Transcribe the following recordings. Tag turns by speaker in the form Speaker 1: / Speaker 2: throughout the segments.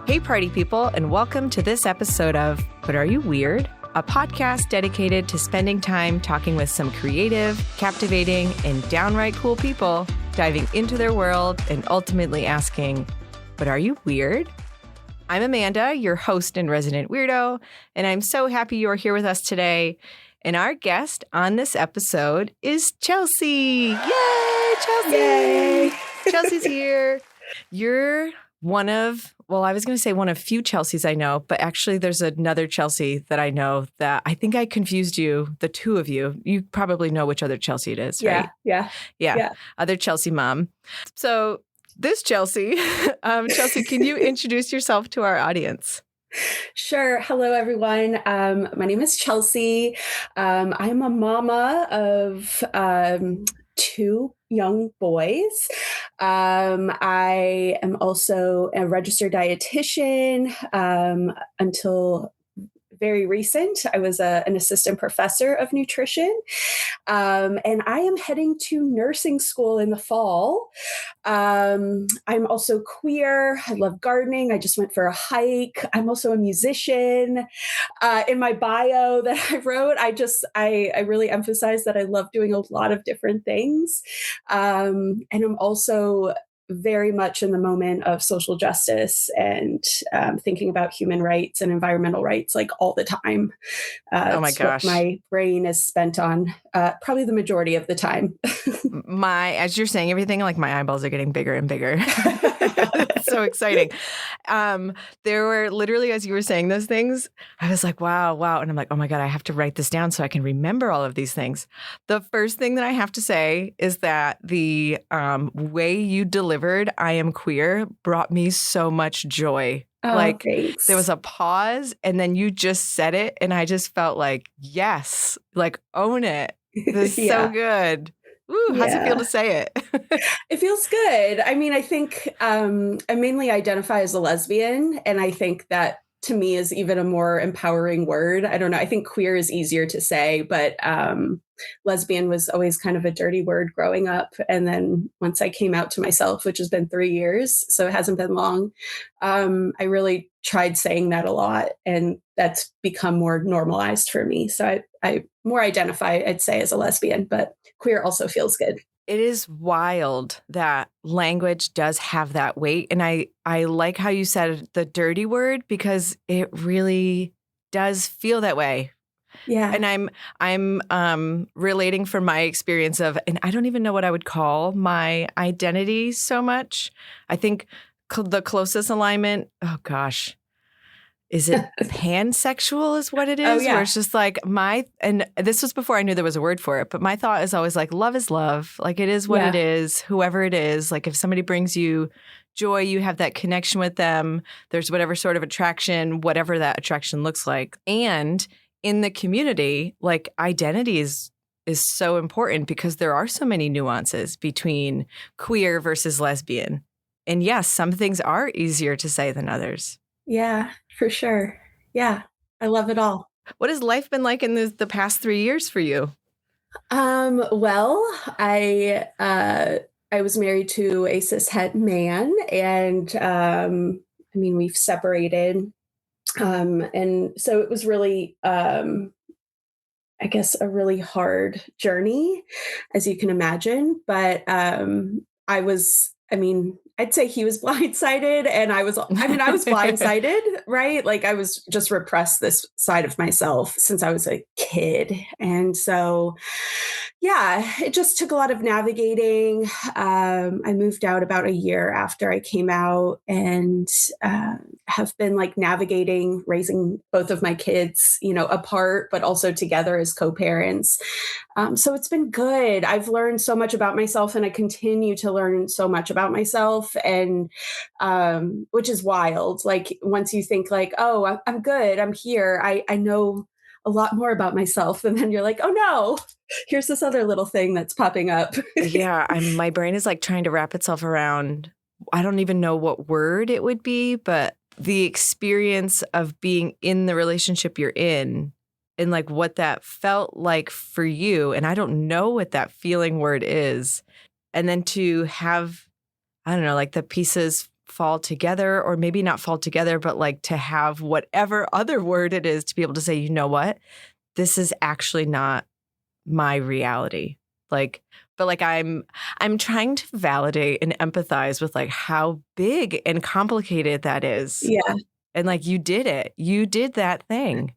Speaker 1: Hey, party people, and welcome to this episode of But Are You Weird? A podcast dedicated to spending time talking with some creative, captivating, and downright cool people, diving into their world and ultimately asking, but are you weird? I'm Amanda, your host and resident weirdo, and I'm so happy you're here with us today. And our guest on this episode is Chelsea. Yay, Chelsea!
Speaker 2: Yay.
Speaker 1: Chelsea's here. You're one of, well, I was going to say one of few Chelseas I know, but actually there's another Chelsea that I know that I think I confused you, the two of you. You probably know which other Chelsea it is, right?
Speaker 2: Yeah.
Speaker 1: Other Chelsea mom. So this Chelsea, Chelsea, can you introduce yourself to our audience?
Speaker 2: Sure. Hello, everyone. My name is Chelsea. I'm a mama of two young boys. I am also a registered dietitian. Until very recent, I was an assistant professor of nutrition. And I am heading to nursing school in the fall. I'm also queer. I love gardening. I just went for a hike. I'm also a musician. In my bio that I wrote, I really emphasize that I love doing a lot of different things. And I'm also very much in the moment of social justice and thinking about human rights and environmental rights like all the time.
Speaker 1: Oh my gosh.
Speaker 2: What my brain is spent on probably the majority of the time.
Speaker 1: As you're saying everything, like my eyeballs are getting bigger and bigger. It's so exciting. There were literally, as you were saying those things, I was like, wow. And I'm like, oh my God, I have to write this down so I can remember all of these things. The first thing that I have to say is that the way you delivered I am queer brought me so much joy.
Speaker 2: Oh, thanks.
Speaker 1: There was a pause and then you just said it. And I just felt like, yes, like own it. This is so good. Ooh, how's it feel to say it?
Speaker 2: It feels good. I mean, I think I mainly identify as a lesbian, and I think that to me is even a more empowering word. I don't know. I think queer is easier to say, but lesbian was always kind of a dirty word growing up. And then once I came out to myself, which has been 3 years, so it hasn't been long, I really tried saying that a lot, and that's become more normalized for me. So I more identify, I'd say, as a lesbian, but queer also feels good.
Speaker 1: It is wild that language does have that weight. And I like how you said the dirty word, because it really does feel that way.
Speaker 2: Yeah.
Speaker 1: And I'm relating from my experience of, and I don't even know what I would call my identity so much. I think the closest alignment, oh gosh, is it pansexual is what it is?
Speaker 2: Oh, yeah.
Speaker 1: Where it's just like and this was before I knew there was a word for it, but my thought is always like, love is love. Like it is what it is, whoever it is. Like if somebody brings you joy, you have that connection with them. There's whatever sort of attraction, whatever that attraction looks like. And in the community, like identity is so important because there are so many nuances between queer versus lesbian. And yes, some things are easier to say than others.
Speaker 2: Yeah, for sure. Yeah, I love it all.
Speaker 1: What has life been like in the past 3 years for you?
Speaker 2: Well, I was married to a cishet man, and I mean, we've separated. And so it was really, I guess, a really hard journey, as you can imagine. But I'd say he was blindsided and I was blindsided, right? Like I was just repressed this side of myself since I was a kid. And so, yeah, it just took a lot of navigating. I moved out about a year after I came out and have been like navigating raising both of my kids, apart, but also together as co-parents. So it's been good. I've learned so much about myself and I continue to learn so much about myself, and which is wild. Like once you think like, oh, I'm good, I'm here, I know a lot more about myself. And then you're like, oh no, here's this other little thing that's popping up.
Speaker 1: Yeah. My brain is like trying to wrap itself around, I don't even know what word it would be, but the experience of being in the relationship you're in and like what that felt like for you. And I don't know what that feeling word is. And then to have, I don't know, like the pieces fall together, or maybe not fall together, but like to have whatever other word it is to be able to say, you know what, this is actually not my reality. Like, but like I'm trying to validate and empathize with like how big and complicated that is.
Speaker 2: Yeah.
Speaker 1: And like, you did it. You did that thing.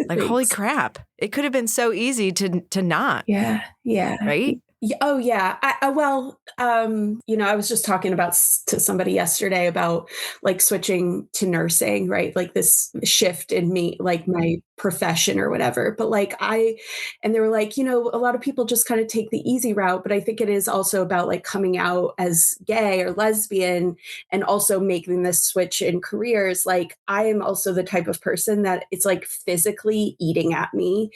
Speaker 1: Like, holy crap. It could have been so easy to not.
Speaker 2: Yeah. Yeah.
Speaker 1: Right?
Speaker 2: Oh yeah. I was just talking to somebody yesterday about like switching to nursing, right? Like this shift in me, like my profession or whatever. But and they were like, a lot of people just kind of take the easy route, but I think it is also about like coming out as gay or lesbian and also making this switch in careers. Like I am also the type of person that it's like physically eating at me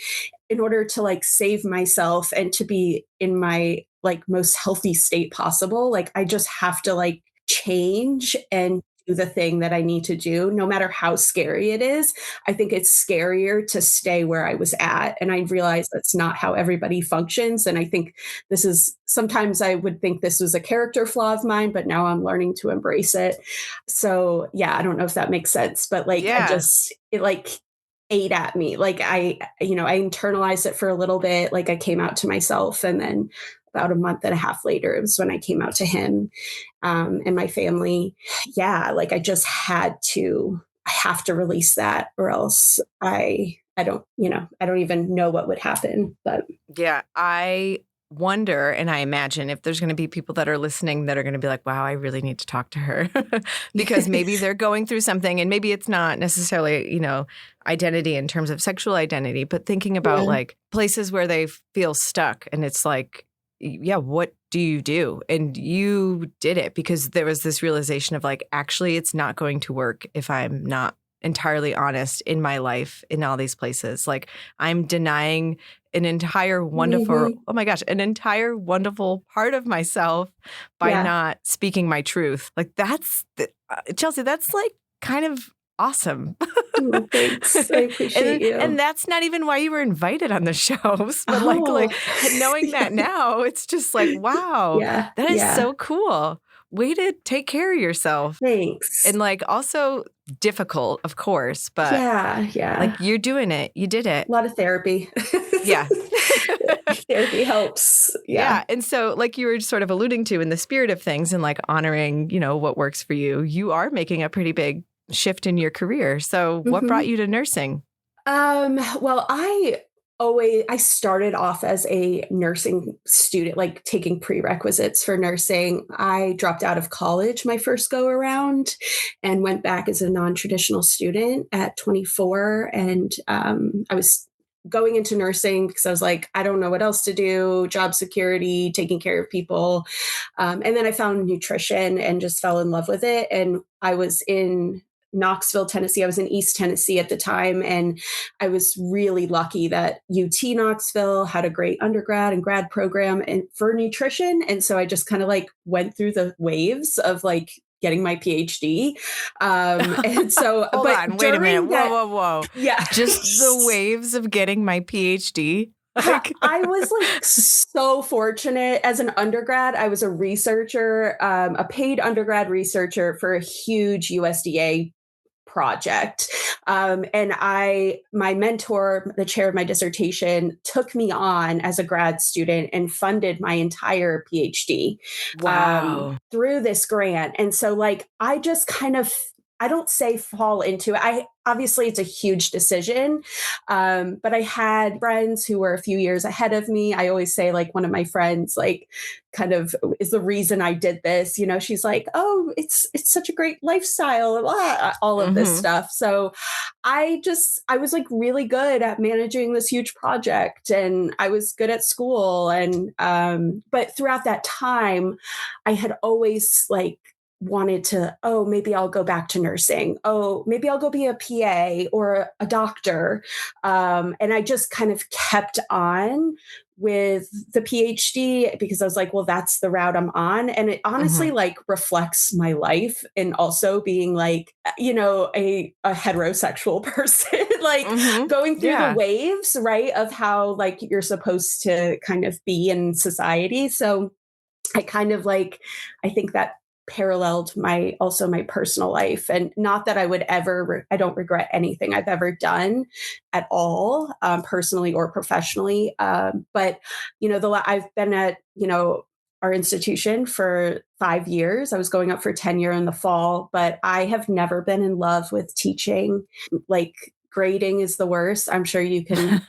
Speaker 2: in order to like save myself and to be in my like most healthy state possible. Like I just have to like change and do the thing that I need to do, no matter how scary it is. I think it's scarier to stay where I was at. And I realize that's not how everybody functions. And I think sometimes I would think this was a character flaw of mine, but now I'm learning to embrace it. So yeah, I don't know if that makes sense, but like, it like ate at me. Like I internalized it for a little bit. Like I came out to myself, and then about a month and a half later, it was when I came out to him and my family. Yeah. Like I just I have to release that, or else I don't even know what would happen. But
Speaker 1: yeah, I wonder, and I imagine if there's going to be people that are listening that are going to be like, wow, I really need to talk to her because maybe they're going through something, and maybe it's not necessarily, identity in terms of sexual identity, but thinking about like places where they feel stuck, and it's like, yeah, what do you do? And you did it because there was this realization of like, actually, it's not going to work if I'm not entirely honest in my life in all these places. Like I'm denying an entire wonderful, an entire wonderful part of myself by not speaking my truth. Like Chelsea, that's like kind of awesome.
Speaker 2: Oh, thanks. I appreciate you.
Speaker 1: And that's not even why you were invited on the shows. But like knowing that now, it's just like, wow, that is so cool. Way to take care of yourself.
Speaker 2: Thanks.
Speaker 1: And like also difficult, of course, but like you're doing it. You did it.
Speaker 2: A lot of therapy.
Speaker 1: Yeah.
Speaker 2: Therapy helps.
Speaker 1: Yeah. And so like you were sort of alluding to, in the spirit of things and like honoring, what works for you, you are making a pretty big shift in your career. So what brought you to nursing?
Speaker 2: Well, I started off as a nursing student, like taking prerequisites for nursing. I dropped out of college my first go around and went back as a non-traditional student at 24. And I was going into nursing because I was like, I don't know what else to do, job security, taking care of people. And then I found nutrition and just fell in love with it. And I was in Knoxville, Tennessee. I was in East Tennessee at the time. And I was really lucky that UT Knoxville had a great undergrad and grad program for nutrition. And so I just kind of like went through the waves of like getting my PhD. And so,
Speaker 1: Hold on, wait a minute. Whoa.
Speaker 2: Yeah.
Speaker 1: Just the waves of getting my PhD.
Speaker 2: I was like so fortunate as an undergrad. I was a researcher, a paid undergrad researcher for a huge USDA project. And my mentor, the chair of my dissertation, took me on as a grad student and funded my entire PhD through this grant. And so like, I just kind of, I don't say fall into it. Obviously it's a huge decision. But I had friends who were a few years ahead of me. I always say like one of my friends, like kind of is the reason I did this. She's like, oh, it's such a great lifestyle, all of this stuff. So I was like really good at managing this huge project, and I was good at school. And, but throughout that time, I had always like wanted to, maybe I'll go back to nursing. Maybe I'll go be a PA or a doctor. And I just kind of kept on with the PhD because I was like, well, that's the route I'm on. And it honestly like reflects my life, and also being like, a heterosexual person, like going through the waves, right, of how like you're supposed to kind of be in society. So I kind of like, I think that paralleled my personal life. And not that I would ever, I don't regret anything I've ever done at all, personally or professionally. But, I've been at, our institution for 5 years. I was going up for tenure in the fall, but I have never been in love with teaching. Like, grading is the worst. I'm sure you can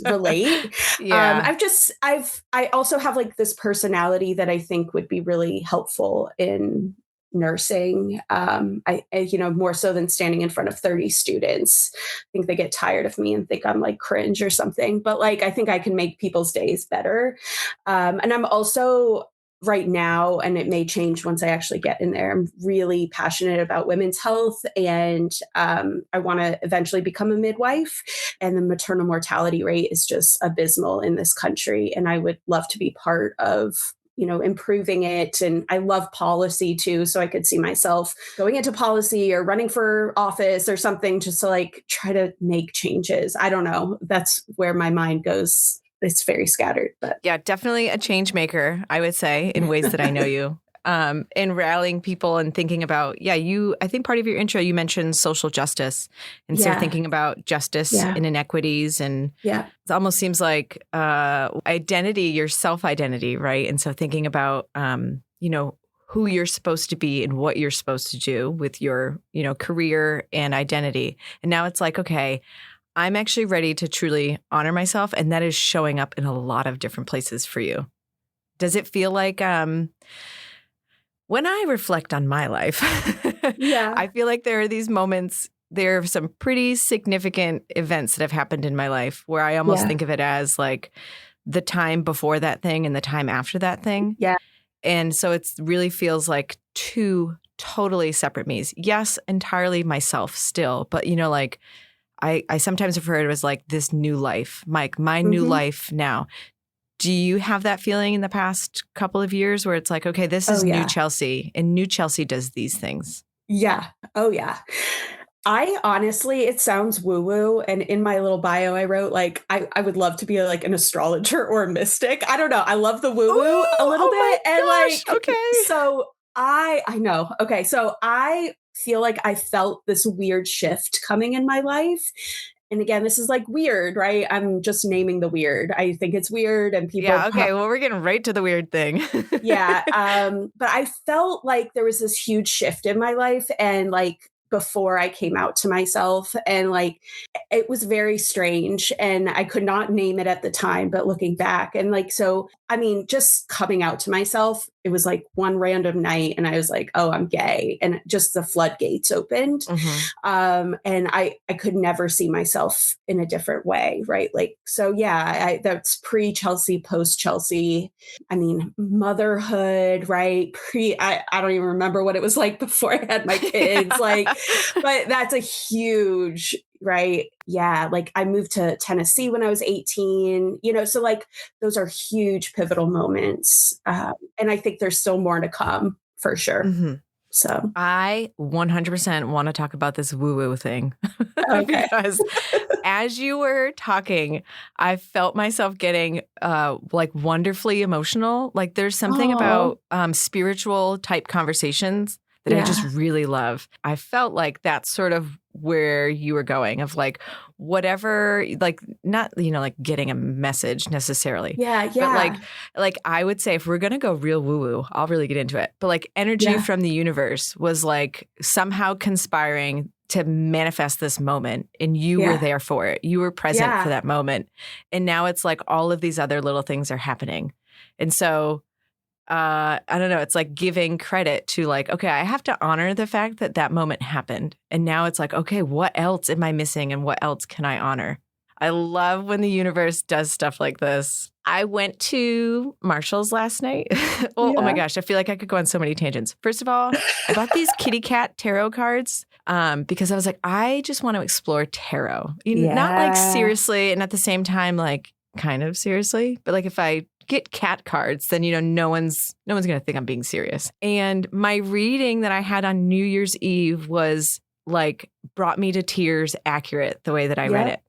Speaker 2: relate.
Speaker 1: Yeah.
Speaker 2: I also have like this personality that I think would be really helpful in nursing. More so than standing in front of 30 students. I think they get tired of me and think I'm like cringe or something, but like, I think I can make people's days better. And I'm also right now, and it may change once I actually get in there, I'm really passionate about women's health, and I want to eventually become a midwife. And the maternal mortality rate is just abysmal in this country, and I would love to be part of improving it. And I love policy too, so I could see myself going into policy or running for office or something, just to like try to make changes. I don't know. That's where my mind goes. It's very scattered, but
Speaker 1: yeah, definitely a change maker, I would say, in ways that I know you. In rallying people and thinking about, I think part of your intro, you mentioned social justice. And so thinking about justice and inequities. And it almost seems like identity, your self-identity, right? And so thinking about, who you're supposed to be and what you're supposed to do with your, career and identity. And now it's like, okay, I'm actually ready to truly honor myself. And that is showing up in a lot of different places for you. Does it feel like when I reflect on my life, I feel like there are these moments, there are some pretty significant events that have happened in my life where I almost think of it as like the time before that thing and the time after that thing.
Speaker 2: Yeah.
Speaker 1: And so it really feels like two totally separate me's. Yes, entirely myself still, but like I sometimes refer to it as like this new life, my new life now. Do you have that feeling in the past couple of years where it's like, okay, this is new Chelsea, and new Chelsea does these things?
Speaker 2: Yeah. Oh, yeah. I honestly, it sounds woo-woo. And in my little bio, I wrote like, I would love to be like an astrologer or a mystic. I don't know. I love the woo-woo a little bit. And
Speaker 1: gosh,
Speaker 2: like,
Speaker 1: okay.
Speaker 2: So I know. Okay. So I feel like I felt this weird shift coming in my life. And again, this is like weird, right? I'm just naming the weird. I think it's weird, and people.
Speaker 1: Yeah. Okay. Well, we're getting right to the weird thing.
Speaker 2: But I felt like there was this huge shift in my life, and like before I came out to myself, and like it was very strange, and I could not name it at the time, but looking back, and like, so I mean, just coming out to myself, it was like one random night and I was like, oh, I'm gay. And just the floodgates opened. And I could never see myself in a different way. Right. Like, so that's pre-Chelsea, post-Chelsea. I mean, motherhood, right? I don't even remember what it was like before I had my kids. But that's a huge, right? Yeah. Like I moved to Tennessee when I was 18, so like those are huge pivotal moments. And I think there's still more to come for sure. So
Speaker 1: I 100% want to talk about this woo-woo thing.
Speaker 2: Okay.
Speaker 1: Because as you were talking, I felt myself getting like wonderfully emotional. Like there's something about spiritual type conversations that I just really love. I felt like that's sort of where you were going, of like whatever, like not, like getting a message necessarily.
Speaker 2: Yeah.
Speaker 1: But like I would say if we're going to go real woo-woo, I'll really get into it. But like energy from the universe was like somehow conspiring to manifest this moment, and you were there for it. You were present for that moment. And now it's like all of these other little things are happening. And so I don't know. It's like giving credit to like, okay, I have to honor the fact that that moment happened. And now it's like, okay, what else am I missing and what else can I honor? I love when the universe does stuff like this. I went to Marshall's last night. Oh my gosh, I feel like I could go on so many tangents. First of all, I bought these kitty cat tarot cards because I was like, I just want to explore tarot. Not like seriously, and at the same time, like kind of seriously, but like if I get cat cards, then no one's gonna think I'm being serious. And my reading that I had on New Year's Eve was like brought me to tears, accurate the way that I read it.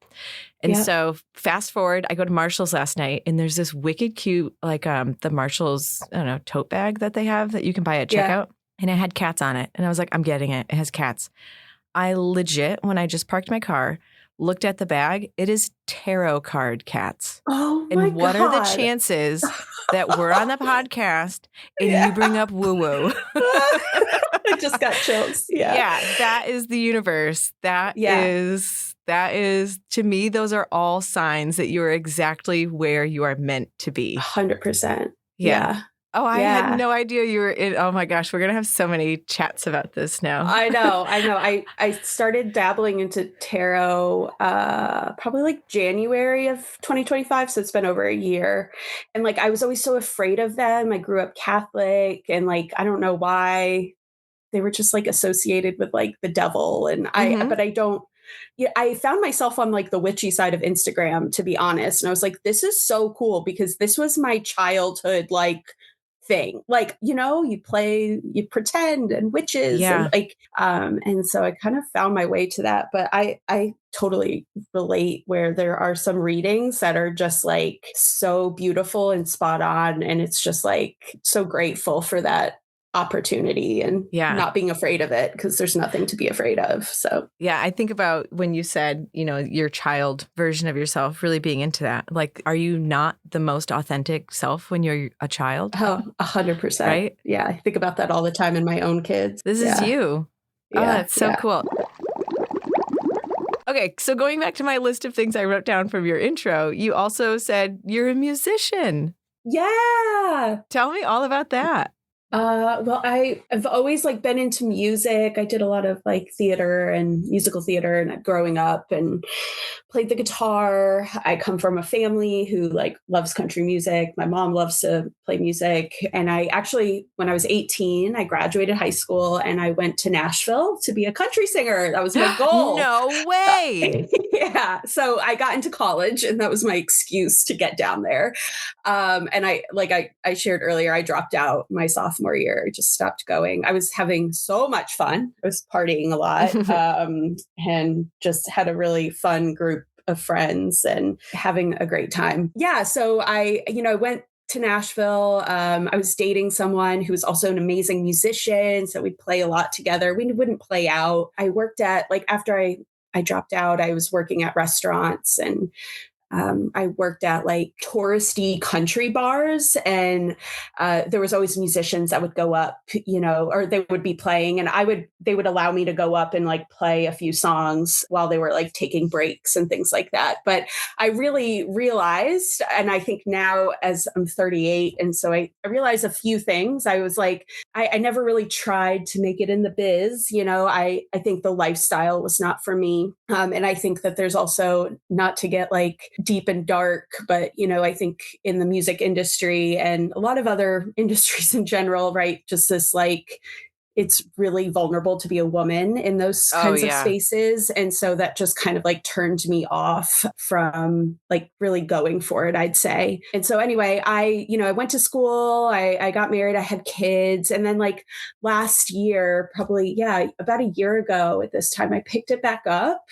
Speaker 1: And so fast forward, I go to Marshall's last night, and there's this wicked cute like the Marshall's, I don't know, tote bag that they have that you can buy at checkout. and it had cats on it. And I was like, I'm getting it. It has cats. I legit, when I just parked my car, looked at the bag, it is tarot card cats.
Speaker 2: Oh my
Speaker 1: And what
Speaker 2: God.
Speaker 1: are the chances that we're on the podcast and you bring up woo-woo?
Speaker 2: I just got chills. Yeah.
Speaker 1: Yeah, that is the universe. That is, to me, those are all signs that you're exactly where you are meant to be.
Speaker 2: 100%.
Speaker 1: Yeah. Oh, I had no idea you were in. Oh my gosh, we're going to have so many chats about this now.
Speaker 2: I know. I started dabbling into tarot probably like January of 2025. So it's been over a year. And like, I was always so afraid of them. I grew up Catholic and like, I don't know why they were just like associated with like the devil. And but I don't. Yeah, I found myself on like the witchy side of Instagram, to be honest. And I was like, this is so cool because this was my childhood, like, thing. Like, you you pretend and witches and like, and so I kind of found my way to that. But I totally relate where there are some readings that are just like so beautiful and spot on. And it's just like so grateful for that opportunity and not being afraid of it because there's nothing to be afraid of. So
Speaker 1: I think about when you said, your child version of yourself really being into that. Like, are you not the most authentic self when you're a child?
Speaker 2: Oh, 100%.
Speaker 1: Right?
Speaker 2: Yeah. I think about that all the time in my own kids.
Speaker 1: This is you.
Speaker 2: Yeah.
Speaker 1: Oh, that's so cool. Okay, so going back to my list of things I wrote down from your intro, you also said you're a musician.
Speaker 2: Yeah.
Speaker 1: Tell me all about that.
Speaker 2: Well, I've always like been into music. I did a lot of like theater and musical theater and growing up and played the guitar. I come from a family who like loves country music. My mom loves to play music. And I actually, when I was 18, I graduated high school and I went to Nashville to be a country singer. That was my goal.
Speaker 1: No way.
Speaker 2: Yeah. So I got into college and that was my excuse to get down there. And I shared earlier, I dropped out my sophomore year. I just stopped going. I was having so much fun. I was partying a lot and just had a really fun group of friends and having a great time. Yeah. So I went to Nashville. I was dating someone who was also an amazing musician. So we'd play a lot together. We wouldn't play out. I worked at, like, after I dropped out, I was working at restaurants and I worked at like touristy country bars and there was always musicians that would go up, or they would be playing and they would allow me to go up and like play a few songs while they were like taking breaks and things like that. But I really realized, and I think now as I'm 38, and so I realized a few things. I was like, I never really tried to make it in the biz. I think the lifestyle was not for me. And I think that there's also, not to get like deep and dark, but I think in the music industry and a lot of other industries in general, right? Just this like, it's really vulnerable to be a woman in those kinds of spaces. And so that just kind of like turned me off from like really going for it, I'd say. And so anyway, I went to school, I got married, I had kids. And then like last year, probably, about a year ago at this time, I picked it back up.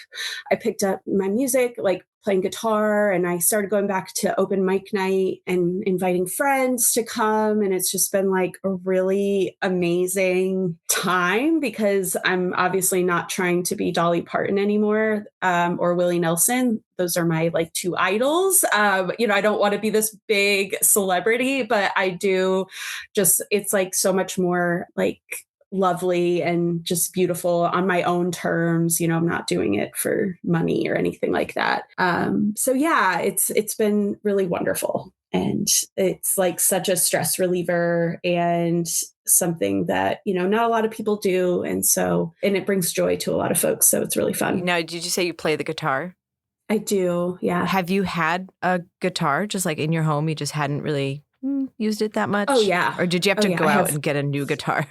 Speaker 2: I picked up my music, like playing guitar, and I started going back to open mic night and inviting friends to come. And it's just been like a really amazing time because I'm obviously not trying to be Dolly Parton anymore, or Willie Nelson. Those are my like two idols. I don't want to be this big celebrity, but I do just, it's like so much more like lovely and just beautiful on my own terms. I'm not doing it for money or anything like that. So yeah, it's been really wonderful. And it's like such a stress reliever and something that, not a lot of people do. And it brings joy to a lot of folks. So it's really fun.
Speaker 1: Now, did you say you play the guitar?
Speaker 2: I do. Yeah.
Speaker 1: Have you had a guitar just like in your home? You just hadn't really used it that much?
Speaker 2: Oh, yeah.
Speaker 1: Or did you have to go out and get a new guitar?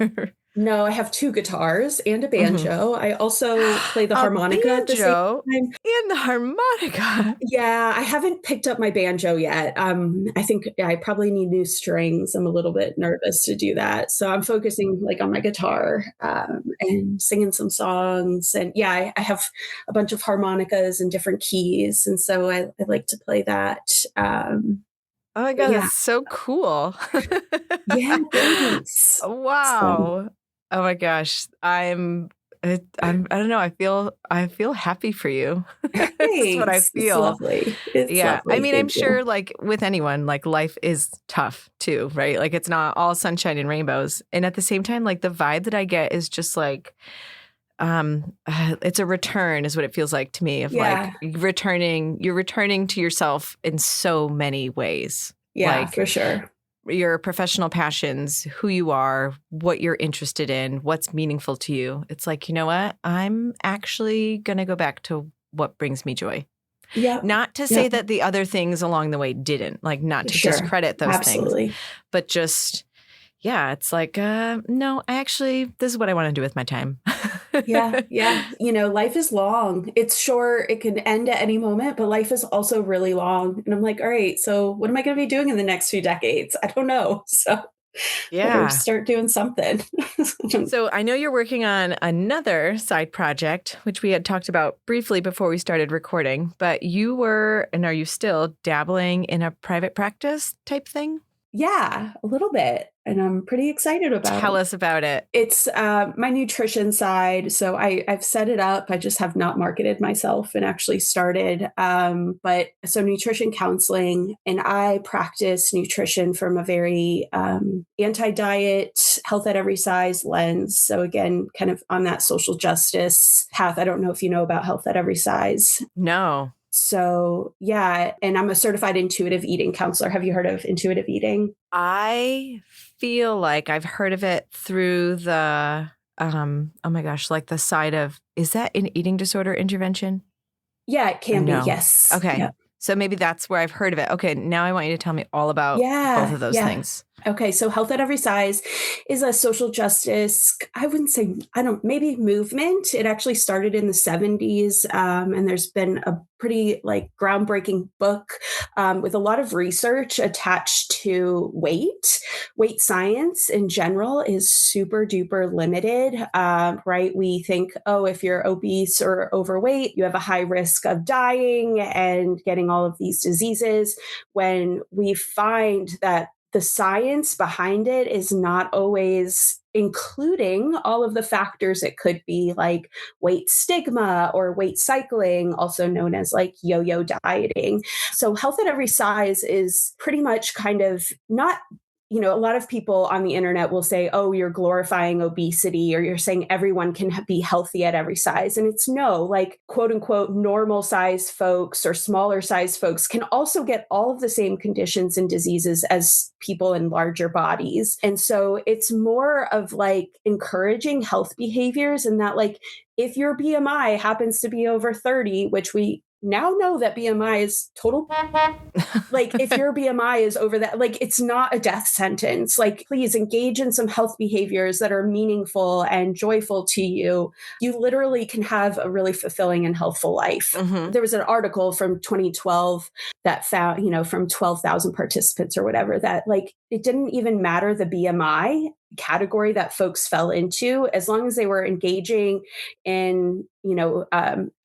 Speaker 2: No, I have two guitars and a banjo. I also play the harmonica at the same time.
Speaker 1: And the harmonica.
Speaker 2: Yeah, I haven't picked up my banjo yet. I think I probably need new strings. I'm a little bit nervous to do that. So I'm focusing like on my guitar and singing some songs. And yeah, I have a bunch of harmonicas in different keys. And so I like to play that.
Speaker 1: Oh my God, that's so cool.
Speaker 2: Yeah, thanks.
Speaker 1: Wow. Oh my gosh. I don't know. I feel happy for you. That's what I
Speaker 2: Thanks. It's
Speaker 1: feel.
Speaker 2: lovely. It's
Speaker 1: Yeah. I
Speaker 2: lovely.
Speaker 1: mean, I'm
Speaker 2: Thank you.
Speaker 1: sure like with anyone, like life is tough too, right? Like it's not all sunshine and rainbows. And at the same time, like the vibe that I get is just like, it's a return is what it feels like to me of
Speaker 2: Yeah.
Speaker 1: like you're returning to yourself in so many ways.
Speaker 2: Yeah,
Speaker 1: Like
Speaker 2: for sure.
Speaker 1: your professional passions, who you are, what you're interested in, what's meaningful to you. It's like, you know what? I'm actually going to go back to what brings me joy.
Speaker 2: Yep.
Speaker 1: Not to say that the other things along the way didn't, like not to
Speaker 2: Sure.
Speaker 1: discredit those things,
Speaker 2: Absolutely.
Speaker 1: but just, yeah, it's like, no, this is what I want to do with my time.
Speaker 2: Yeah. Yeah. Life is long. It's short. It can end at any moment, but life is also really long. And I'm like, all right, so what am I going to be doing in the next few decades? I don't know. So better
Speaker 1: Yeah.
Speaker 2: start doing something.
Speaker 1: So I know you're working on another side project, which we had talked about briefly before we started recording, but you were, and are you still dabbling in a private practice type thing?
Speaker 2: Yeah, a little bit. And I'm pretty excited about
Speaker 1: Tell
Speaker 2: it.
Speaker 1: us about it.
Speaker 2: It's my nutrition side. So I've set it up. I just have not marketed myself and actually started. But so nutrition counseling, and I practice nutrition from a very anti-diet, health at every size lens. So again, kind of on that social justice path. I don't know if you know about health at every size.
Speaker 1: No.
Speaker 2: So yeah, and I'm a certified intuitive eating counselor. Have you heard of intuitive eating?
Speaker 1: I feel like I've heard of it through the, oh my gosh, like the side of, is that an eating disorder intervention?
Speaker 2: Yeah, it can be.
Speaker 1: No.
Speaker 2: Yes.
Speaker 1: Okay.
Speaker 2: Yep.
Speaker 1: So maybe that's where I've heard of it. Okay. Now I want you to tell me all about both of those things.
Speaker 2: Okay, so Health at Every Size is a social justice, I wouldn't say, maybe movement. It actually started in the 70s, and there's been a pretty groundbreaking book with a lot of research attached to weight. Weight science in general is super duper limited, right? We think, oh, if you're obese or overweight, you have a high risk of dying and getting all of these diseases, when we find that the science behind it is not always including all of the factors it could be, like weight stigma or weight cycling, also known as like yo-yo dieting. So Health at Every Size is pretty much kind of not, a lot of people on the internet will say, oh, you're glorifying obesity, or you're saying everyone can be healthy at every size. And it's no, like quote unquote, normal size folks or smaller size folks can also get all of the same conditions and diseases as people in larger bodies. And so it's more of like encouraging health behaviors, and that like, if your BMI happens to be over 30, which we now know that BMI is total. Like if your BMI is over that, like it's not a death sentence. Like please engage in some health behaviors that are meaningful and joyful to you. You literally can have a really fulfilling and healthful life.
Speaker 1: Mm-hmm.
Speaker 2: There was an article from 2012 that found, from 12,000 participants or whatever, that like it didn't even matter the BMI category that folks fell into, as long as they were engaging in,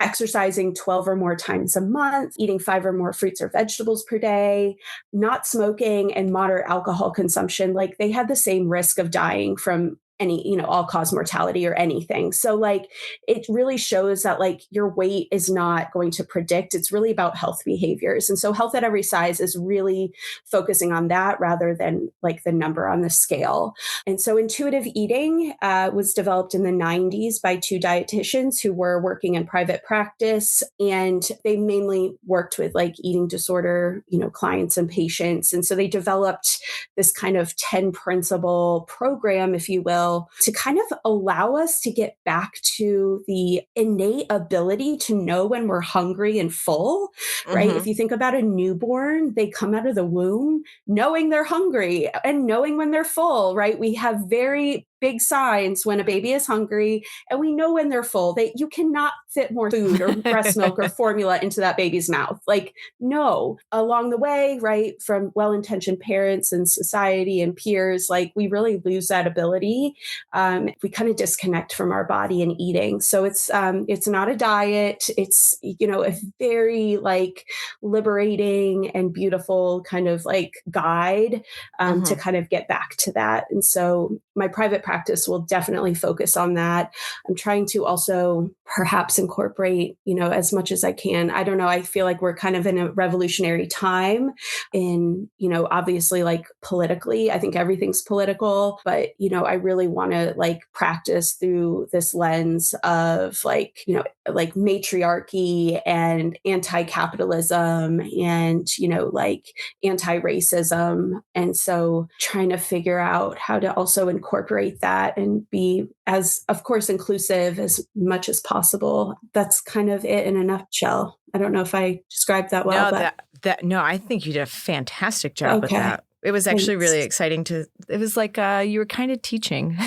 Speaker 2: exercising 12 or more times a month, eating 5 or more fruits or vegetables per day, not smoking, and moderate alcohol consumption. Like they had the same risk of dying from any, all-cause mortality or anything. So like, it really shows that like your weight is not going to predict. It's really about health behaviors. And so Health at Every Size is really focusing on that rather than like the number on the scale. And so intuitive eating was developed in the 90s by 2 dietitians who were working in private practice. And they mainly worked with like eating disorder, clients and patients. And so they developed this kind of 10 principle program, if you will, to kind of allow us to get back to the innate ability to know when we're hungry and full, right?
Speaker 1: Mm-hmm.
Speaker 2: If you think about a newborn, they come out of the womb knowing they're hungry and knowing when they're full, right? We have very big signs when a baby is hungry, and we know when they're full. You cannot fit more food or breast milk or formula into that baby's mouth. Like, no. Along the way, right, from well-intentioned parents and society and peers, like we really lose that ability. We kind of disconnect from our body and eating. So it's not a diet. It's, a very like liberating and beautiful kind of like guide to kind of get back to that. And so my private practice will definitely focus on that. I'm trying to also perhaps incorporate, as much as I can. I don't know. I feel like we're kind of in a revolutionary time in, obviously like politically, I think everything's political, but, I really want to like practice through this lens of like, like matriarchy and anti-capitalism and, like anti-racism. And so trying to figure out how to also incorporate that and be as, of course, inclusive as much as possible. That's kind of it in a nutshell. I don't know if I described that well.
Speaker 1: No,
Speaker 2: but
Speaker 1: no, I think you did a fantastic job with that. It was actually
Speaker 2: Thanks.
Speaker 1: really exciting it was like you were kind of teaching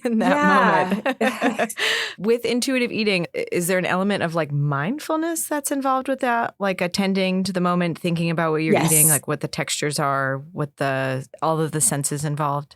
Speaker 1: in that moment. With intuitive eating, is there an element of like mindfulness that's involved with that? Like attending to the moment, thinking about what you're eating, like what the textures are, what all of the senses involved?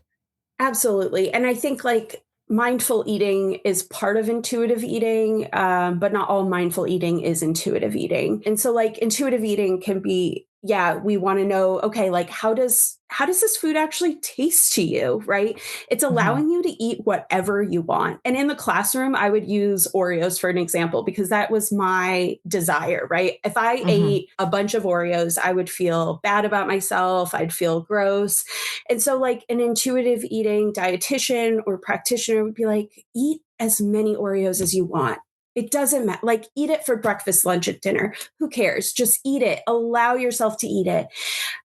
Speaker 2: Absolutely. And I think like mindful eating is part of intuitive eating, but not all mindful eating is intuitive eating. And so like intuitive eating can be, we want to know, okay, like how does this food actually taste to you, right? It's allowing you to eat whatever you want. And in the classroom, I would use Oreos for an example, because that was my desire, right? If I ate a bunch of Oreos, I would feel bad about myself. I'd feel gross. And so like an intuitive eating dietitian or practitioner would be like, eat as many Oreos as you want. It doesn't matter. Like eat it for breakfast, lunch, and dinner. Who cares? Just eat it. Allow yourself to eat it.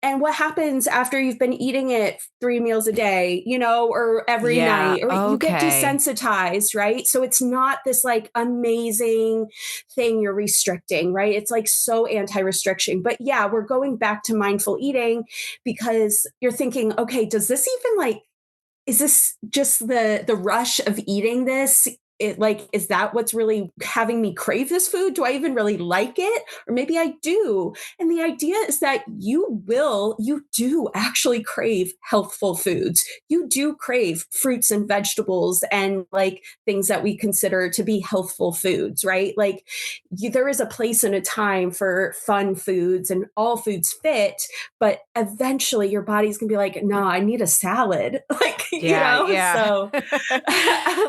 Speaker 2: And what happens after you've been eating it 3 meals a day, or every night, or you get desensitized, right? So it's not this like amazing thing you're restricting, right? It's like so anti-restriction. But we're going back to mindful eating because you're thinking, okay, does this even like, is this just the rush of eating this? Is that what's really having me crave this food? Do I even really like it? Or maybe I do. And the idea is that you do actually crave healthful foods. You do crave fruits and vegetables and like things that we consider to be healthful foods, right? Like there is a place and a time for fun foods and all foods fit, but eventually your body's gonna be like, no, I need a salad. So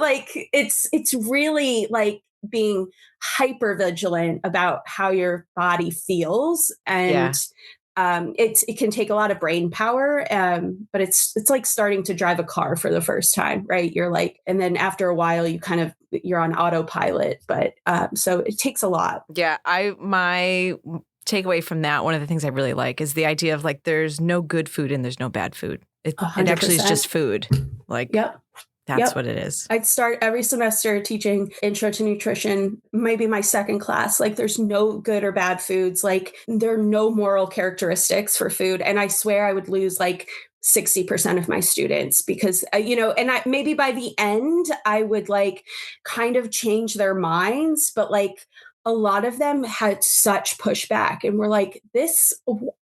Speaker 2: like it's really like being hyper vigilant about how your body feels. And it can take a lot of brain power, but it's like starting to drive a car for the first time, right? You're like, and then after a while you're on autopilot, but so it takes a lot.
Speaker 1: My takeaway from that, one of the things I really like is the idea of like there's no good food and there's no bad food. It actually is just food. Like that's what it is.
Speaker 2: I'd start every semester teaching intro to nutrition, maybe my second class. Like there's no good or bad foods. Like there are no moral characteristics for food. And I swear I would lose like 60% of my students because, maybe by the end I would like kind of change their minds, but like a lot of them had such pushback and were like,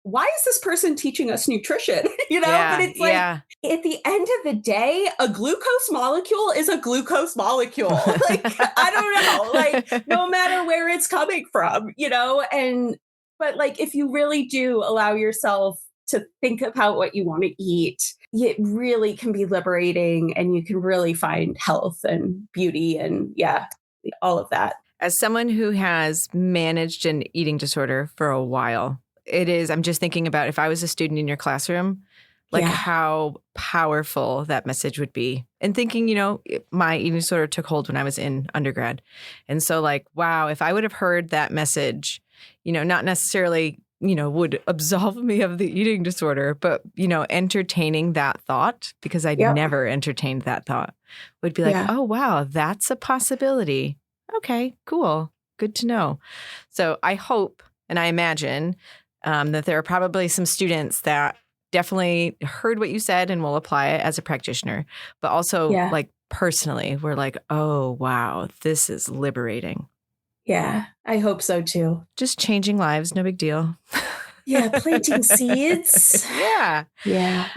Speaker 2: why is this person teaching us nutrition? But it's like, at the end of the day, a glucose molecule is a glucose molecule. Like, I don't know, like no matter where it's coming from, but like, if you really do allow yourself to think about what you want to eat, it really can be liberating and you can really find health and beauty and all of that.
Speaker 1: As someone who has managed an eating disorder for a while, I'm just thinking about if I was a student in your classroom, like how powerful that message would be. And thinking, my eating disorder took hold when I was in undergrad. And so like, wow, if I would have heard that message, not necessarily, would absolve me of the eating disorder, but, entertaining that thought, because I'd never entertained that thought, would be like, oh, wow, that's a possibility. Okay, cool. Good to know. So I hope and I imagine that there are probably some students that definitely heard what you said and will apply it as a practitioner, but also like personally, we're like, oh, wow, this is liberating.
Speaker 2: Yeah, I hope so too.
Speaker 1: Just changing lives. No big deal.
Speaker 2: Planting seeds.
Speaker 1: Yeah.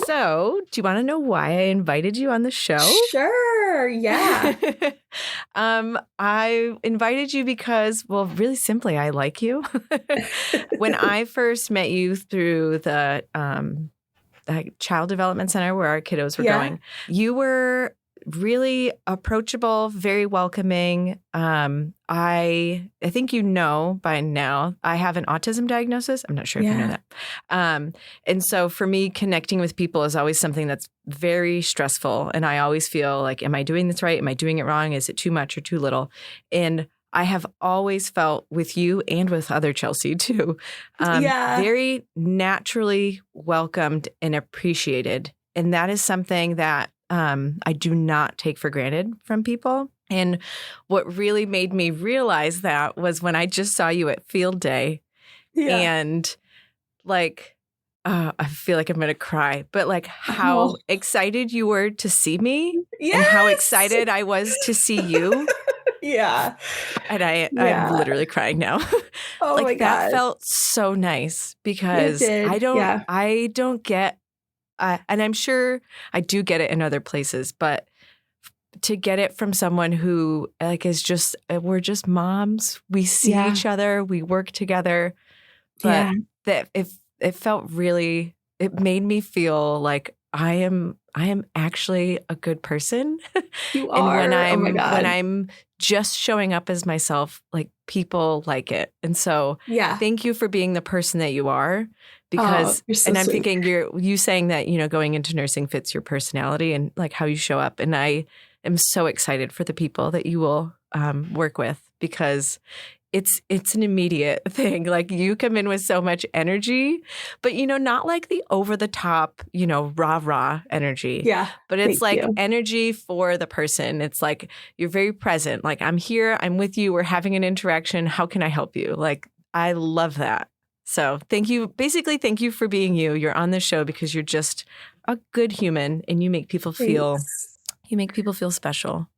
Speaker 1: So, do you want to know why I invited you on the show?
Speaker 2: Sure. Yeah.
Speaker 1: I invited you because, well, really simply, I like you. When I first met you through the child development center where our kiddos were going. You were really approachable, very welcoming. I think you know by now, I have an autism diagnosis. I'm not sure if you know that. And so for me, connecting with people is always something that's very stressful. And I always feel like, am I doing this right? Am I doing it wrong? Is it too much or too little? And I have always felt with you and with other Chelsea too, very naturally welcomed and appreciated. And that is something that I do not take for granted from people. And what really made me realize that was when I just saw you at field day and like, I feel like I'm going to cry, but like how excited you were to see me and how excited I was to see you. And I'm literally crying now.
Speaker 2: Oh my God.
Speaker 1: That felt so nice because I don't get, and I'm sure I do get it in other places, but to get it from someone who like is just, we're just moms. We see each other, we work together, but that it felt really, it made me feel like I am actually a good person.
Speaker 2: You are.
Speaker 1: And when I'm just showing up as myself, like people like it. And so thank you for being the person that you are. Because, and I'm thinking you saying that, you know, going into nursing fits your personality and like how you show up. And I am so excited for the people that you will work with because it's an immediate thing. Like you come in with so much energy, but, you know, not like the over the top, you know, rah energy. But it's like energy for the person. It's like you're very present. Like I'm here, I'm with you, we're having an interaction. How can I help you? Like I love that. So thank you. Basically, thank you for being you. You're on this show because you're just a good human and you make people feel special.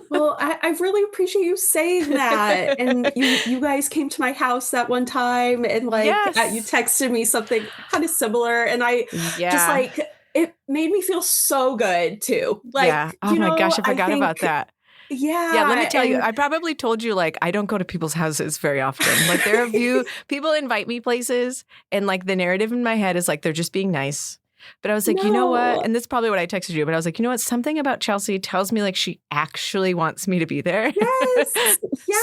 Speaker 2: Well, I really appreciate you saying that. And you guys came to my house that one time and like you texted me something kind of similar. And I just like, it made me feel so good too. Like,
Speaker 1: oh my gosh, I forgot about that.
Speaker 2: Yeah,
Speaker 1: let me tell you, I probably told you, like, I don't go to people's houses very often. Like, there are people invite me places, and, like, the narrative in my head is, like, they're just being nice. But I was like, you know what? And this is probably what I texted you, but I was like, you know what? Something about Chelsea tells me, like, she actually wants me to be there.
Speaker 2: Yes.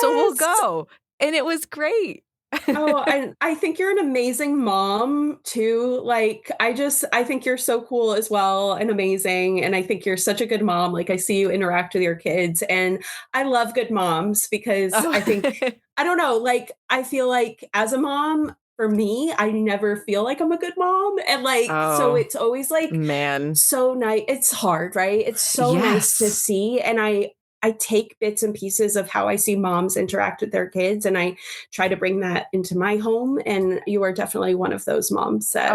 Speaker 1: So we'll go. And it was great.
Speaker 2: And I think you're an amazing mom too. Like, I think you're so cool as well and amazing. And I think you're such a good mom. Like I see you interact with your kids and I love good moms because I think, I don't know, like, I feel like as a mom, for me, I never feel like I'm a good mom. And like, so it's always like, so nice. It's hard, right? It's so nice to see. And I take bits and pieces of how I see moms interact with their kids and I try to bring that into my home. And you are definitely one of those moms that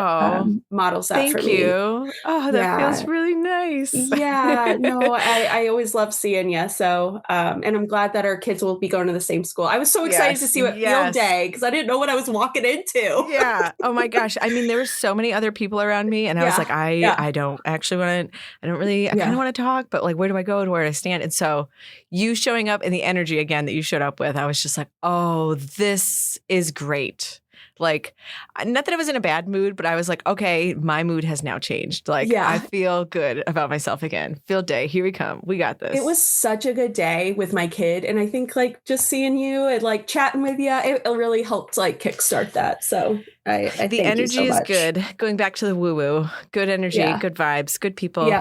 Speaker 2: models that for me.
Speaker 1: Thank you. Oh, that feels really nice.
Speaker 2: No, I always love seeing you. So, and I'm glad that our kids will be going to the same school. I was so excited to see you at field day because I didn't know what I was walking into.
Speaker 1: Oh my gosh. I mean, there were so many other people around me and I was like, I don't actually want to, I kind of want to talk, but like, where do I go? Where do I stand? And so you showing up and the energy again that you showed up with, I was just like, oh, this is great. Like, not that I was in a bad mood, but I was like, okay, my mood has now changed. Like, I feel good about myself again. Field day, here we come. We got this.
Speaker 2: It was such a good day with my kid. And I think like just seeing you and like chatting with you, it really helped like kickstart that. So I
Speaker 1: the energy is good. Going back to the woo-woo, good energy, good vibes, good people.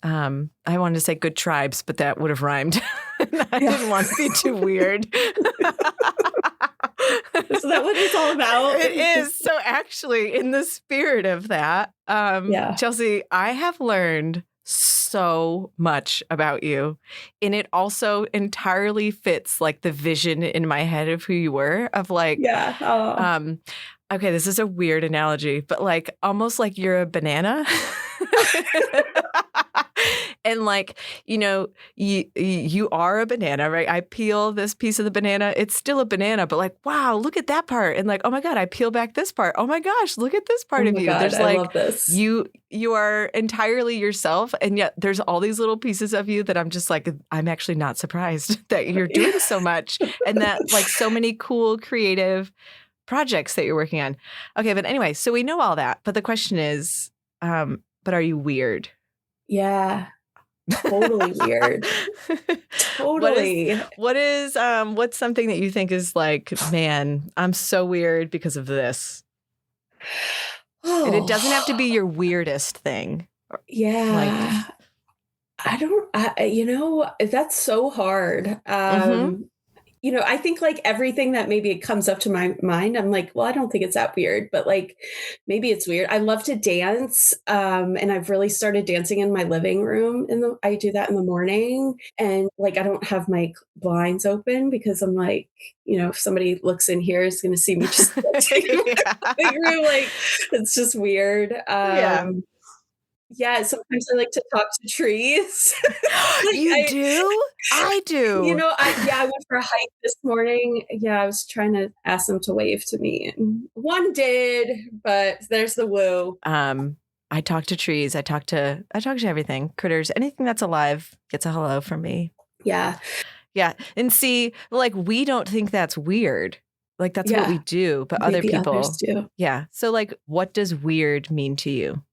Speaker 1: I wanted to say good tribes, but that would have rhymed. I didn't want to be too weird.
Speaker 2: Is that what it's all about?
Speaker 1: It is. So actually, in the spirit of that, Chelsea, I have learned so much about you. And it also entirely fits like the vision in my head of who you were of like, okay, this is a weird analogy, but like almost like you're a banana. And like, you know, you are a banana, right? I peel this piece of the banana. It's still a banana, but like, wow, look at that part. And like, oh my God, I peel back this part. Oh my gosh, look at this part of you.
Speaker 2: God,
Speaker 1: there's
Speaker 2: I
Speaker 1: like,
Speaker 2: love this.
Speaker 1: You are entirely yourself. And yet there's all these little pieces of you that I'm just like, I'm actually not surprised that you're doing so much. And that like so many cool, creative projects that you're working on. Okay. But anyway, so we know all that. But the question is, but are you weird?
Speaker 2: Yeah. Totally weird. Totally.
Speaker 1: What's something that you think is like, man, I'm so weird because of this? And it doesn't have to be your weirdest thing.
Speaker 2: Yeah. That's so hard. I think like everything that maybe it comes up to my mind, I'm like, well, I don't think it's that weird, but like maybe it's weird. I love to dance. And I've really started dancing in my living room. I do that in the morning. And like, I don't have my blinds open because I'm like, if somebody looks in here, is going to see me just dancing in my living room. Like, it's just weird. Yeah, sometimes I like to talk to trees.
Speaker 1: You do? I do.
Speaker 2: I went for a hike this morning. Yeah, I was trying to ask them to wave to me, and one did, but there's the woo.
Speaker 1: I talk to trees. I talk to everything, critters, anything that's alive gets a hello from me.
Speaker 2: Yeah.
Speaker 1: Yeah, and see, like we don't think that's weird. Like that's what we do, but maybe other people
Speaker 2: others do.
Speaker 1: Yeah. So like, what does weird mean to you?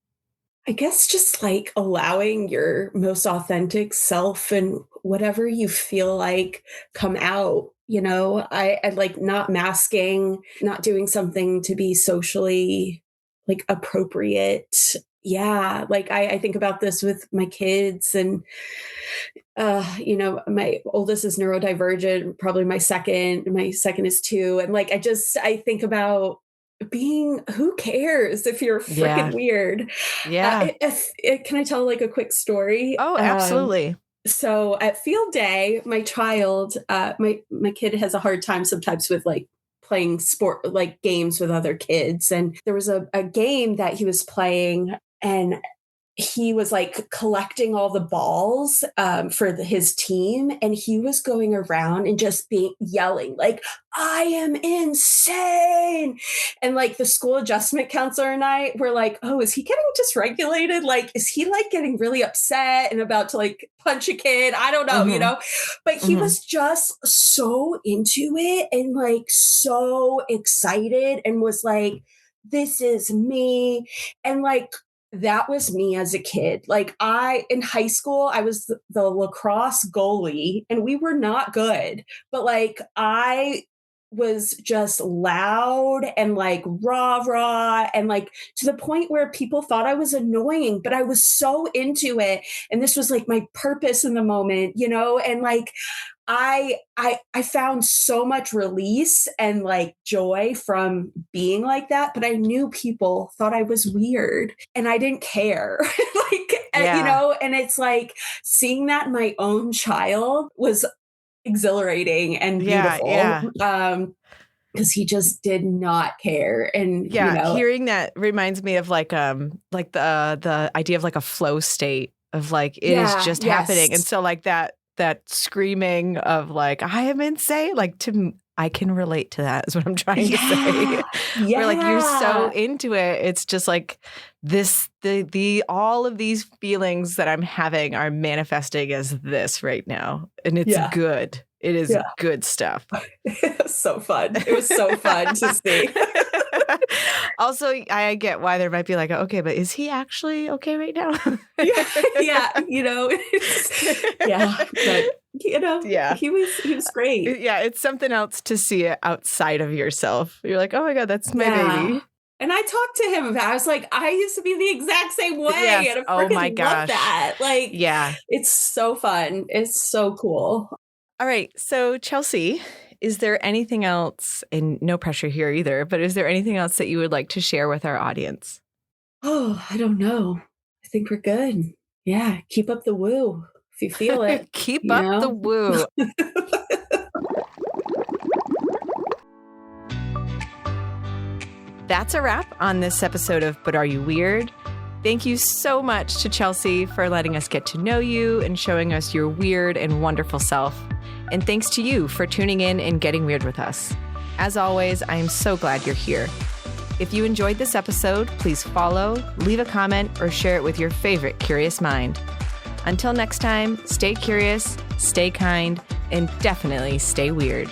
Speaker 2: I guess just like allowing your most authentic self and whatever you feel like come out. I like not masking, not doing something to be socially like appropriate. Yeah. Like I think about this with my kids and, my oldest is neurodivergent, probably my second is 2. And like, I think about who cares if you're freaking weird?
Speaker 1: Yeah.
Speaker 2: Can I tell like a quick story?
Speaker 1: Oh, absolutely.
Speaker 2: So at field day, my child, my kid has a hard time sometimes with like playing sport, like games with other kids. And there was a game that he was playing and he was like collecting all the balls for his team. And he was going around and just yelling like, I am insane. And like the school adjustment counselor and I were like, oh, is he getting dysregulated? Like, is he like getting really upset and about to like punch a kid? I don't know, but he was just so into it and like so excited and was like, this is me. And like, that was me as a kid. Like in high school, I was the lacrosse goalie and we were not good, but like I was just loud and like rah and like to the point where people thought I was annoying, but I was so into it. And this was like my purpose in the moment, and like, I found so much release and like joy from being like that, but I knew people thought I was weird and I didn't care. And it's like seeing that in my own child was exhilarating and beautiful. Because he just did not care. And
Speaker 1: hearing that reminds me of like the idea of like a flow state of like it is just happening. And so like that screaming of like, I am insane, like I can relate to that is what I'm trying to say. Where like you're so into it. It's just like all of these feelings that I'm having are manifesting as this right now. And it's good. It is good stuff.
Speaker 2: It was so fun. It was so fun to see.
Speaker 1: Also, I get why there might be like, okay, but is he actually okay right now?
Speaker 2: But he was great.
Speaker 1: Yeah, it's something else to see it outside of yourself. You're like, oh my God, that's my baby.
Speaker 2: And I talked to him about it. I was like, I used to be the exact same way.
Speaker 1: Yes.
Speaker 2: And I freaking love that. Like,
Speaker 1: yeah,
Speaker 2: it's so fun. It's so cool.
Speaker 1: All right. So Chelsea, is there anything else, and no pressure here either, but is there anything else that you would like to share with our audience?
Speaker 2: Oh, I don't know. I think we're good. Yeah. Keep up the woo if you feel it.
Speaker 1: Keep up the woo. That's a wrap on this episode of But Are You Weird? Thank you so much to Chelsea for letting us get to know you and showing us your weird and wonderful self. And thanks to you for tuning in and getting weird with us. As always, I am so glad you're here. If you enjoyed this episode, please follow, leave a comment, or share it with your favorite curious mind. Until next time, stay curious, stay kind, and definitely stay weird.